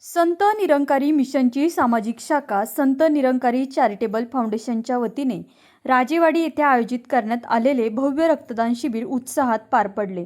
संत निरंकारी मिशनची सामाजिक शाखा संत निरंकारी चॅरिटेबल फाउंडेशनच्या वतीने राजेवाडी येथे आयोजित करण्यात आलेले भव्य रक्तदान शिबिर उत्साहात पार पडले।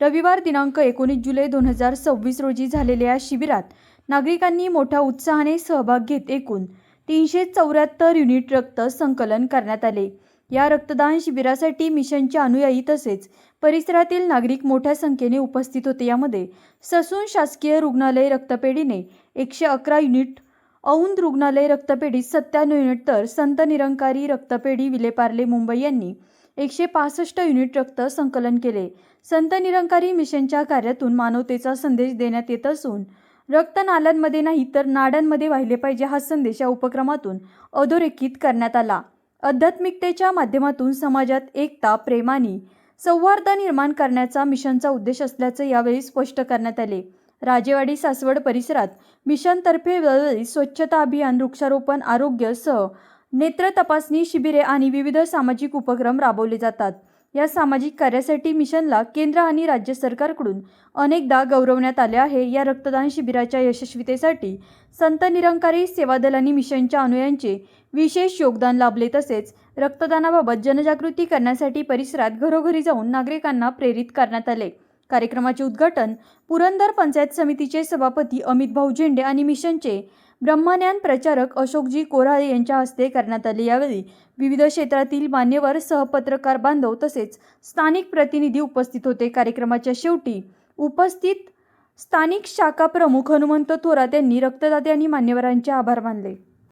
रविवार दिनांक 19 जुलै 2026 रोजी झालेल्या या शिबिरात नागरिकांनी मोठ्या उत्साहाने सहभाग घेत एकूण 374 युनिट रक्त संकलन करण्यात आले। या रक्तदान शिबिरासाठी मिशनचे अनुयायी तसेच परिसरातील नागरिक मोठ्या संख्येने उपस्थित होते। यामध्ये ससून शासकीय रुग्णालय रक्तपेढीने 111 युनिट, औंध रुग्णालय रक्तपेढीत 97 युनिट तर संत निरंकारी रक्तपेढी विलेपार्ले मुंबई यांनी 165 युनिट रक्त संकलन केले। संत निरंकारी मिशनच्या कार्यातून मानवतेचा संदेश देण्यात येत असून रक्त नाल्यांमध्ये नाही तर नाड्यांमध्ये वाहिले पाहिजे हा संदेश या उपक्रमातून अधोरेखित करण्यात आला। आध्यात्मिकतेच्या माध्यमातून समाजात एकता, प्रेम आणि सौहार्द निर्माण करण्याचा मिशनचा उद्देश असल्याचे यावेळी स्पष्ट करण्यात आले। राजेवाडी सासवड परिसरात मिशनतर्फे वेळोवेळी स्वच्छता अभियान, वृक्षारोपण, आरोग्य सह नेत्र तपासणी शिबिरे आणि विविध सामाजिक उपक्रम राबवले जातात। या सामाजिक कार्यासाठी मिशनला केंद्र आणि राज्य सरकारकडून अनेकदा गौरवण्यात आले आहे। या रक्तदान शिबिराच्या यशस्वीतेसाठी संत निरंकारी सेवा दल आणि मिशनच्या अनुयायांचे विशेष योगदान लाभले। तसेच रक्तदानाबाबत जनजागृती करण्यासाठी परिसरात घरोघरी जाऊन नागरिकांना प्रेरित करण्यात आले। कार्यक्रमाचे उद्घाटन पुरंदर पंचायत समितीचे सभापती अमित भाऊ झेंडे आणि मिशनचे ब्रह्मज्ञान प्रचारक अशोकजी कोराळे यांच्या हस्ते करण्यात आले। यावेळी विविध क्षेत्रातील मान्यवर, सहपत्रकार बांधव तसेच स्थानिक प्रतिनिधी उपस्थित होते। कार्यक्रमाच्या शेवटी उपस्थित स्थानिक शाखा प्रमुख हनुमंत थोरात यांनी रक्तदाते आणि मान्यवरांचे आभार मानले।